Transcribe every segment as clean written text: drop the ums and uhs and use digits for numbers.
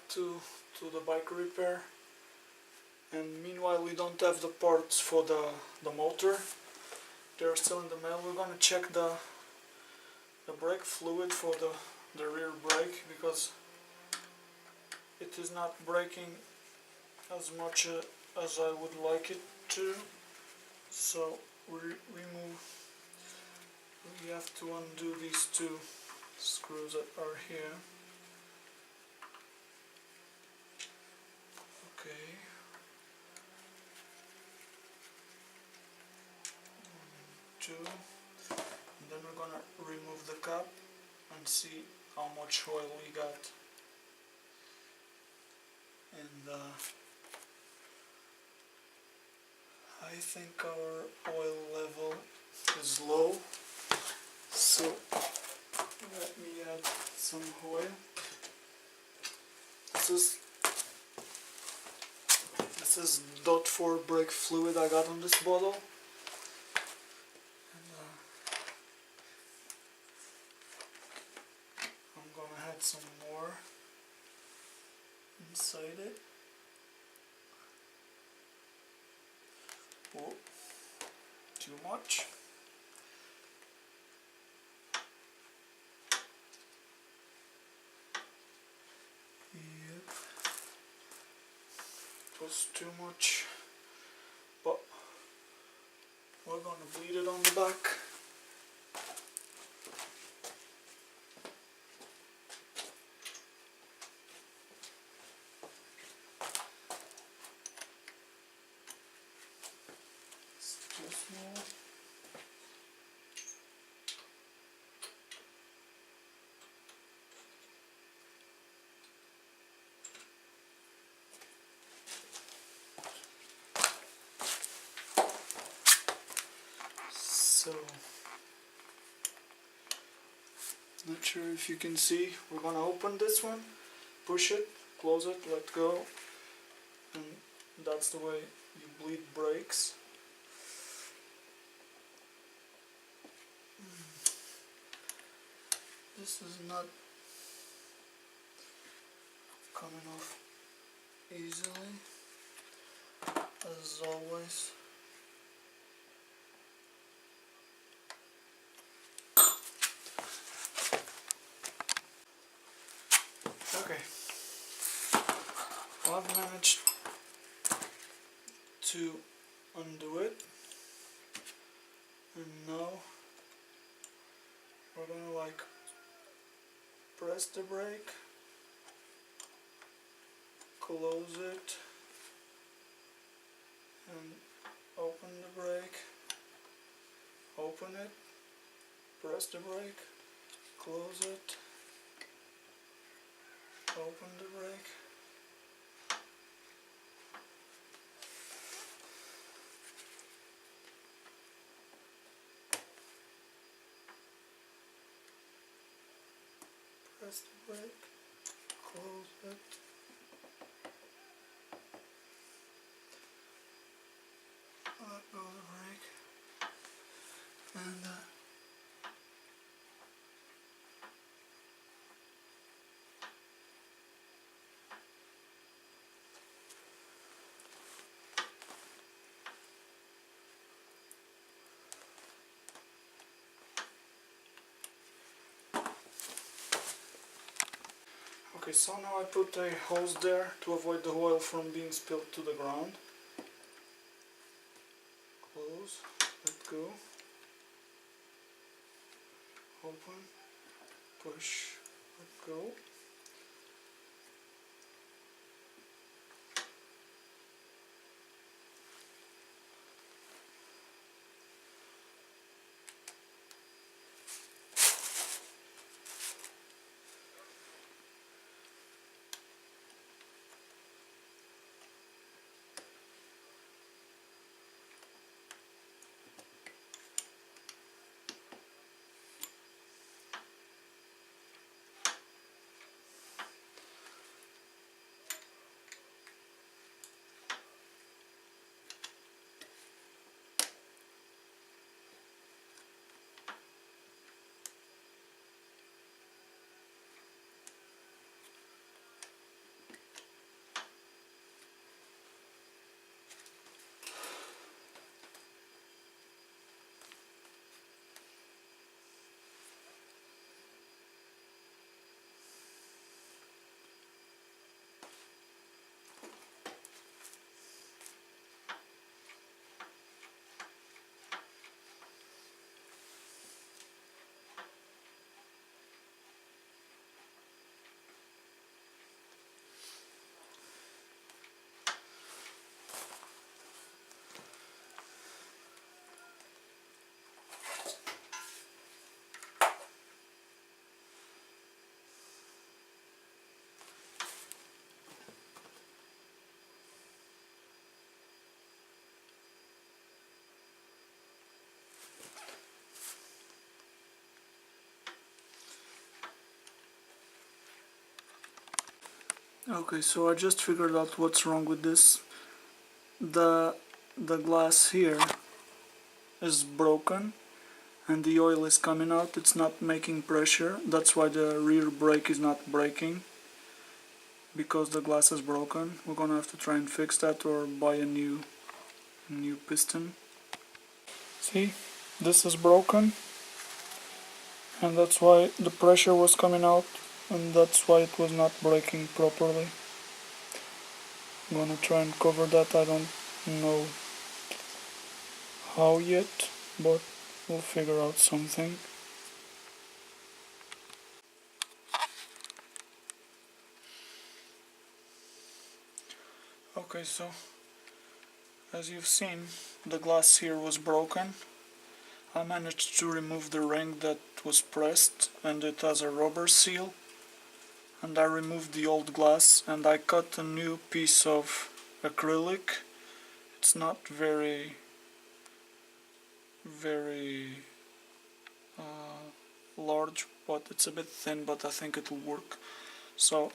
to the bike repair, and meanwhile we don't have the parts for the motor. They're still in the mail. We're gonna check the brake fluid for the rear brake, because it is not braking as much as I would like it to. So we have to undo these two screws that are here. Okay. Two. And then we're gonna remove the cap and see how much oil we got. And I think our oil level is low, so let me add some oil. This is .4 brake fluid I got on this bottle. And I'm gonna add some more inside it. Oh, too much. Yep. It was too much, but we're gonna bleed it on the back. Too small. So, not sure if you can see, we're gonna open this one, push it, close it, let go, and that's the way you bleed brakes. This is not coming off easily, as always. Okay, well, I've managed to undo it, and now we're gonna like press the brake, close it, and open the brake, open it, press the brake, close it, open the brake. Press the brake, close it. Let go of the brake. And okay, so now I put a hose there to avoid the oil from being spilled to the ground. Close, let go, open, push, let go. Okay, so I just figured out what's wrong with this. The glass here is broken and the oil is coming out. It's not making pressure. That's why the rear brake is not braking, because the glass is broken. We're gonna have to try and fix that or buy a new piston. See, this is broken, and that's why the pressure was coming out, and that's why it was not braking properly. I'm gonna try and cover that. I don't know how yet, but we'll figure out something. Okay, so as you've seen, the glass here was broken. I managed to remove the ring that was pressed, and it has a rubber seal. And I removed the old glass and I cut a new piece of acrylic. It's not very large, but it's a bit thin, but I think it will work. So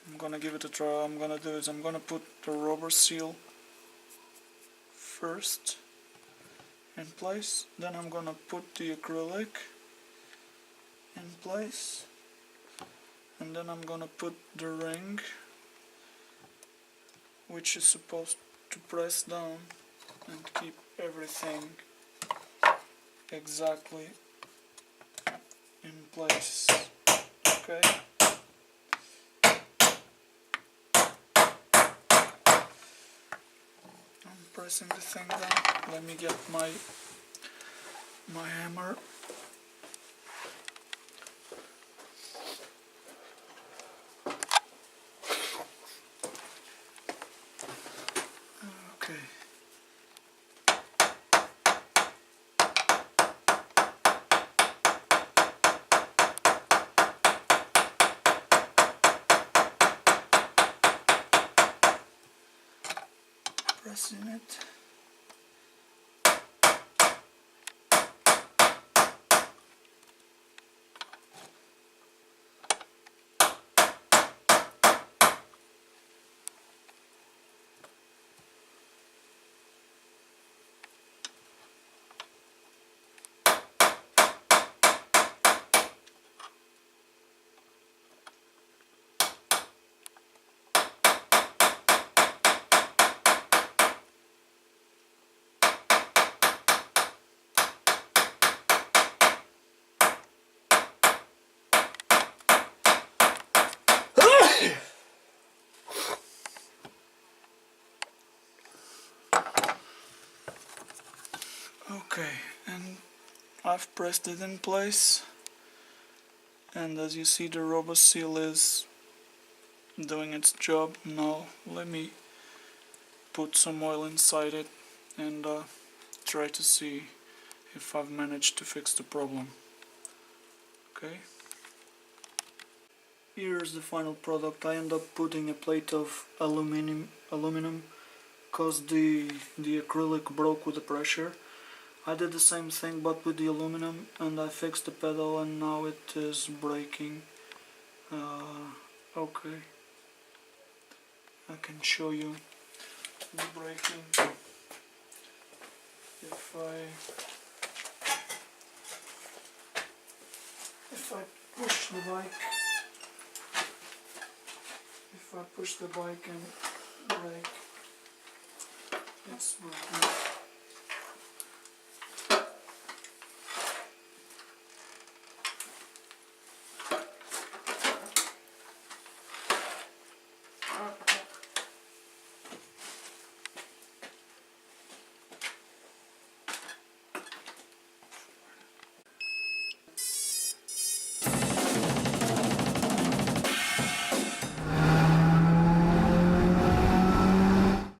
I'm gonna give it a try. I'm gonna do is I'm gonna put the rubber seal first in place, then I'm gonna put the acrylic in place, and then I'm gonna put the ring, which is supposed to press down and keep everything exactly in place. Okay. I'm pressing the thing down. Let me get my hammer. Okay. Pressing it. Okay, and I've pressed it in place, and as you see, the rubber seal is doing its job. Now let me put some oil inside it and try to see if I've managed to fix the problem. Okay, here's the final product. I end up putting a plate of aluminum because the acrylic broke with the pressure. I did the same thing but with the aluminum, and I fixed the pedal, and now it is braking. Okay, I can show you the braking. If I push the bike, and brake, it's working.